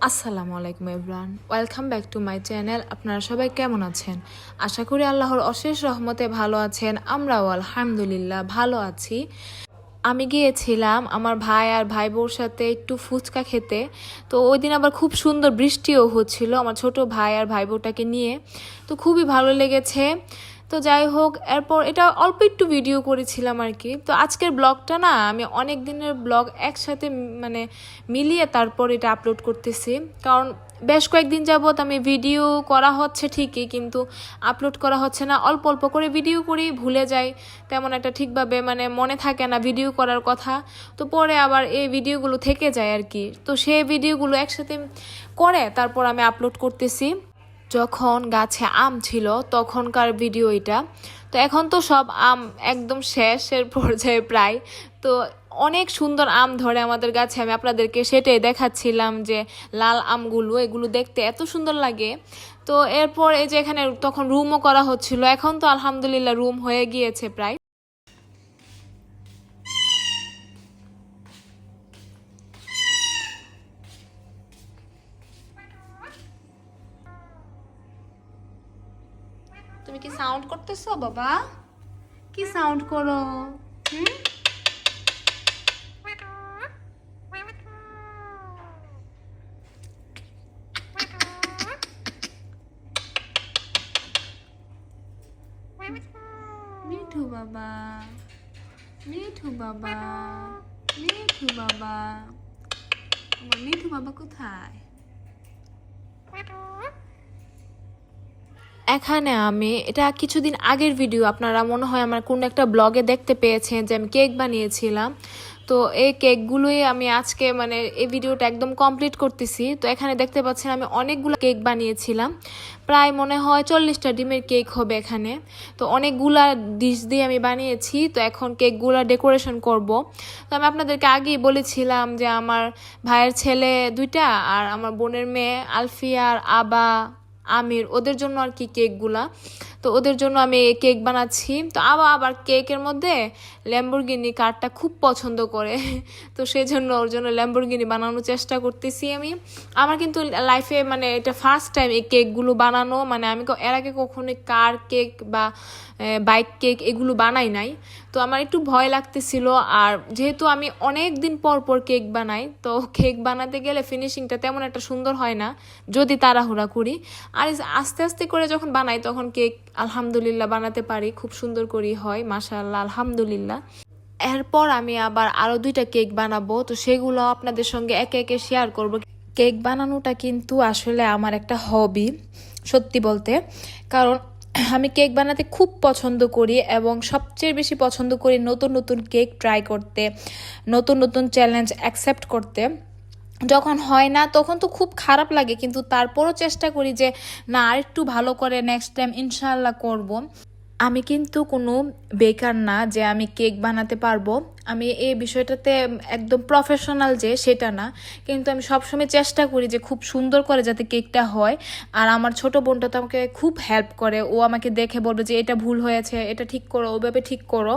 আসসালামু আলাইকুম everyone, welcome back to my channel. আপনারা সবাই কেমন আছেন? আশা করি আল্লাহর অশেষ রহমতে ভালো আছেন। আমরাও আলহামদুলিল্লাহ ভালো আছি। আমি গিয়েছিলাম আমার ভাই আর ভাই বোর সাথে একটু ফুচকা খেতে। তো ওই দিন আবার খুব সুন্দর বৃষ্টিও হচ্ছিল আমার ছোট ভাই আর ভাই বোরটাকে নিয়ে। তো খুবই ভালো লেগেছে। তো যাই হোক, এরপর এটা অল্প একটু ভিডিও করেছিলাম আর কি। তো আজকের ব্লগটা না আমি অনেক দিনের ব্লগ একসাথে মানে মিলিয়ে তারপর এটা আপলোড করতেছি। কারণ বেশ কয়েকদিন যাবৎ আমি ভিডিও করা হচ্ছে ঠিকই, কিন্তু আপলোড করা হচ্ছে না। অল্প অল্প করে ভিডিও করি, ভুলে যাই, তেমন একটা ঠিকভাবে মানে মনে থাকে না ভিডিও করার কথা। তো পরে আবার এই ভিডিওগুলো থেকে যায় আর কি। তো সেই ভিডিওগুলো একসাথে করে তারপর আমি আপলোড করতেছি। যখন গাছে আম ছিল তখনকার ভিডিও এটা। তো এখন তো সব আম একদম শেষের পর্যায়ে প্রায়। তো অনেক সুন্দর আম ধরে আমাদের গাছে। আমি আপনাদেরকে সেটাই দেখাচ্ছিলাম যে লাল আমগুলো, এগুলো দেখতে এত সুন্দর লাগে। তো এরপর এই যে এখানে তখন রুমও করা হচ্ছিল। এখন তো আলহামদুলিল্লাহ রুম হয়ে গিয়েছে প্রায়। তুমি কি সাউন্ড করতেছো বাবা? কি সাউন্ড করো? হুম, মিঠু বাবা, মিঠু বাবা, মিঠু বাবা, আমার মিঠু বাবা কোথায়? এখানে আমি এটা কিছুদিন আগের ভিডিও, আপনারা মনে হয় আমার কোন একটা ব্লগে দেখতে পেয়েছেন যে আমি কেক বানিয়েছিলাম। তো এই কেকগুলোই আমি আজকে মানে এই ভিডিওটা একদম কমপ্লিট করতেছি। তো এখানে দেখতে পাচ্ছেন আমি অনেকগুলো কেক বানিয়েছিলাম, প্রায় মনে হয় 40টা ডিমের কেক হবে এখানে। তো অনেকগুলা ডিশ দিয়ে আমি বানিয়েছি। তো এখন কেকগুলা ডেকোরেশন করব। তো আমি আপনাদেরকে আগেই বলেছিলাম যে আমার ভাইয়ের ছেলে দুইটা আর আমার বোনের মেয়ে আলফিয়া আর আবা আমির, ওদের জন্য আর কি কেকগুলা। তো ওদের জন্য আমি কেক বানাচ্ছি। তো আবার কেকের মধ্যে ল্যাম্বরগিনি কারটা খুব পছন্দ করে। তো সেই জন্য ওর জন্য ল্যাম্বরগিনি বানানোর চেষ্টা করতেছি আমি। আমার কিন্তু লাইফে মানে এটা ফার্স্ট টাইম এই কেকগুলো বানানো। মানে আমি এর আগে কখনো কার কেক বা বাইক কেক এগুলো বানাই নাই। তো আমার একটু ভয় লাগতেছিল। আর যেহেতু আমি অনেক দিন পর পর কেক বানাই, তো কেক বানাতে গেলে ফিনিশিংটা তেমন একটা সুন্দর হয় না যদি তাড়াহুড়া করি। আর আস্তে আস্তে করে যখন বানাই তখন কেক আলহামদুলিল্লাহ বানাতে পারি, খুব সুন্দর করেই হয় মাশাআল্লাহ আলহামদুলিল্লাহ। এরপর আমি আবার আরো 2টা কেক বানাবো। তো সেগুলো আপনাদের সঙ্গে একে একে শেয়ার করব। কেক বানানোটা কিন্তু আসলে আমার একটা হবি সত্যি বলতে। কারণ আমি কেক বানাতে খুব পছন্দ করি এবং সবচেয়ে বেশি পছন্দ করি নতুন নতুন কেক ট্রাই করতে, নতুন নতুন চ্যালেঞ্জ অ্যাকসেপ্ট করতে। যখন হয় না তখন তো খুব খারাপ লাগে, কিন্তু তারপরও চেষ্টা করি যে না আরেকটু ভালো করে নেক্সট টাইম ইনশাআল্লাহ করব। আমি কিন্তু কোনো বেকার না যে আমি কেক বানাতে পারবো। আমি এই বিষয়টাতে একদম প্রফেশনাল যে সেটা না, কিন্তু আমি সবসময় চেষ্টা করি যে খুব সুন্দর করে যাতে কেকটা হয়। আর আমার ছোট বোনটা তো আমাকে খুব হেল্প করে। ও আমাকে দেখে বলবে যে এটা ভুল হয়েছে, এটা ঠিক করো, ওভাবে ঠিক করো।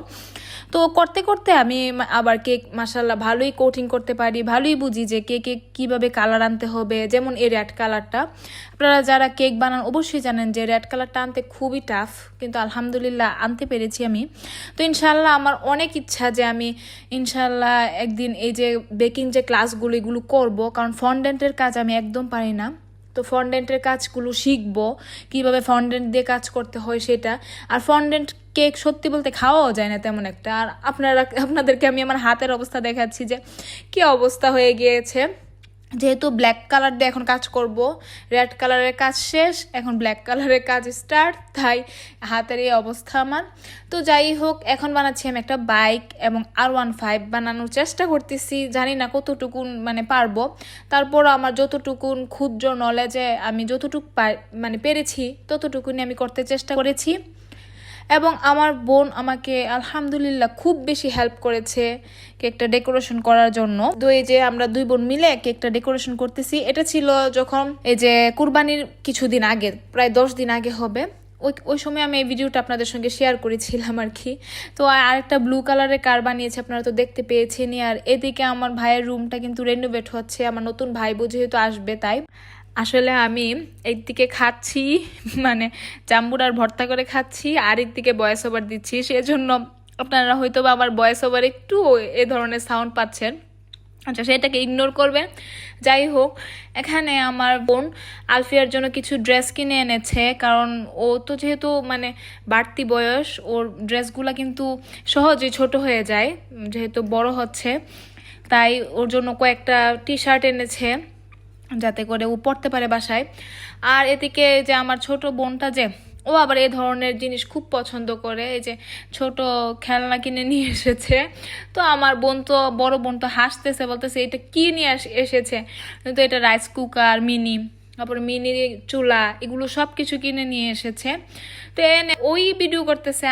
তো করতে করতে আমি আবার কেক মাশাল্লাহ ভালোই কোটিং করতে পারি, ভালোই বুঝি যে কেকে কীভাবে কালার আনতে হবে। যেমন এই রেড কালারটা, আপনারা যারা কেক বানান অবশ্যই জানেন যে রেড কালারটা আনতে খুবই টাফ, কিন্তু আলহামদুলিল্লাহ আনতে পেরেছি আমি। তো ইনশাল্লাহ আমার অনেক ইচ্ছা যে আমি ইনশাল্লাহ একদিন এই যে বেকিং যে ক্লাসগুলো এগুলো করবো। কারণ ফন্ডেন্টের কাজ আমি একদম পারি না। তো ফন্ডেন্টের কাজগুলো শিখবো, কিভাবে ফন্ডেন্ট দিয়ে কাজ করতে হয় সেটা। আর ফন্ডেন্ট কেক সত্যি বলতে খাওয়াও যায় না তেমন একটা। আর আপনাদেরকে আমি আমার হাতের অবস্থা দেখাচ্ছি যে কি অবস্থা হয়ে গিয়েছে। যেহেতু ব্ল্যাক কালার দিয়ে এখন কাজ করব, রেড কালারের কাজ শেষ, এখন ব্ল্যাক কালারের কাজ স্টার্ট, তাই হাতের এই অবস্থা আমার। তো যাই হোক, এখন বানাচ্ছি আমি একটা বাইক এবং R15 বানানোর চেষ্টা করতেছি। জানি না কতটুকুন মানে পারবো, তারপরও আমার যতটুকুন ক্ষুদ্র নলেজে আমি যতটুকু মানে পেরেছি ততটুকুনি আমি করতে চেষ্টা করেছি। এবং আমার বোন আমাকে আলহামদুলিল্লাহ খুব বেশি হেল্প করেছে কেকটা ডেকোরেশন করার জন্য। তো এই যে আমরা 2 বোন মিলে কেকটা ডেকোরেশন করতেছি। এটা ছিল যখন এই যে কুরবানির কিছুদিন আগে, প্রায় 10 দিন আগে হবে, ওই ওই সময় আমি এই ভিডিওটা আপনাদের সঙ্গে শেয়ার করেছিলাম আর কি। তো আরেকটা ব্লু কালারের কার বানিয়েছে, আপনারা তো দেখতে পেয়েছেনই। আর এদিকে আমার ভাইয়ের রুমটা কিন্তু রেনোভেট হচ্ছে, আমার নতুন ভাই যেহেতু আসবে তাই। আসলে আমি একদিকে খাচ্ছি মানে জাম্বুরার ভর্তা করে খাচ্ছি, আর একদিকে ভয়েস ওভার দিচ্ছি, সেজন্য আপনারা হয়তো বা আমার ভয়েস ওভার একটু এ ধরনের সাউন্ড পাচ্ছেন। আচ্ছা, সেটাকে ইগনোর করবেন। যাই হোক, এখানে আমার বোন আলফিয়ার জন্য কিছু ড্রেস কিনে এনেছে, কারণ ও তো যেহেতু মানে বাড়তি বয়স, ওর ড্রেসগুলো কিন্তু সহজেই ছোট হয়ে যায় যেহেতু বড় হচ্ছে। তাই ওর জন্য কয়েকটা টি শার্ট এনেছে যাতে করে ও পড়তে পারে বাসায়। আর এদিকে যে আমার ছোট বোনটা, যে ও আবার এই ধরনের জিনিস খুব পছন্দ করে, এই যে ছোট খেলনা কিনে নিয়ে এসেছে। তো আমার বড় বোন তো হাসতেছে, বলতেছে এটা কি নিয়ে এসেছে, কিন্তু এটা রাইস কুকার মিনি, তারপরে মিনি চুলা, এগুলো সব কিছু কিনে নিয়ে এসেছে। তো এনে ওই ভিডিও করতেছে,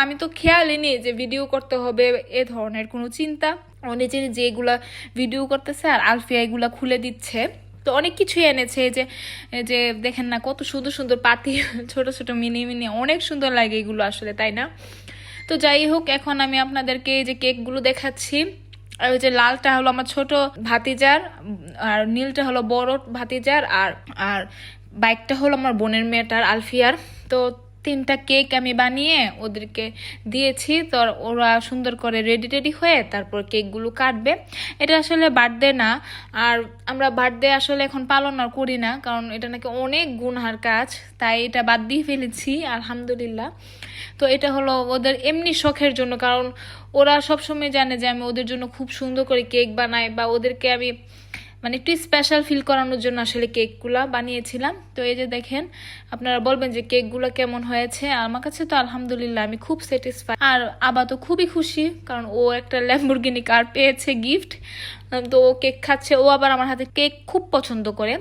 আমি তো খেয়ালই নেই যে ভিডিও করতে হবে এ ধরনের কোনো চিন্তা। ও নিজের যেগুলা ভিডিও করতেছে আর আলফিয়া এগুলা খুলে দিচ্ছে। তো অনেক কিছুই এনেছে, এই যে দেখেন না কত সুন্দর সুন্দর পাতি, ছোট ছোট মিনি মিনি, অনেক সুন্দর লাগে এগুলো আসলে, তাই না? তো যাই হোক, এখন আমি আপনাদেরকে এই যে কেকগুলো দেখাচ্ছি। আর ওই যে লালটা হলো আমার ছোট ভাতিজার, আর নীলটা হলো বড় ভাতিজার, আর আর বাইকটা হলো আমার বোনের মেয়েটার আলফিয়ার। তো 3টা কেক আমি বানিয়ে ওদেরকে দিয়েছি। তো ওরা সুন্দর করে রেডি হয়ে তারপর কেকগুলো কাটবে। এটা আসলে বার্থডে না, আর আমরা বার্থডে আসলে এখন পালন আর করি না, কারণ এটা নাকি অনেক গুনহার কাজ, তাই এটা বাদ দিয়ে ফেলেছি আলহামদুলিল্লাহ। তো এটা হলো ওদের এমনি শখের জন্য, কারণ ওরা সবসময় জানে যে আমি ওদের জন্য খুব সুন্দর করে কেক বানাই, বা ওদেরকে আমি মানে একটু স্পেশাল ফিল করানোর জন্য আসলে কেকগুলা বানিয়েছিলাম। তো এই যে দেখেন, আপনারা বলবেন যে কেকগুলো কেমন হয়েছে। আমার কাছে তো আলহামদুলিল্লাহ আমি খুব স্যাটিসফাই। আর আবা তো খুবই খুশি, কারণ ও একটা ল্যাম্বরগিনি কার পেয়েছে গিফট। তো ও কেক খাচ্ছে, ও আবার আমার হাতে কেক খুব পছন্দ করে।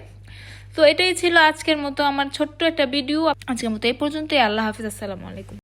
তো এটাই ছিল আজকের মতো আমার ছোট্ট একটা ভিডিও। আজকের মতো এই পর্যন্তই। আল্লাহ হাফিজ, আসসালামু আলাইকুম।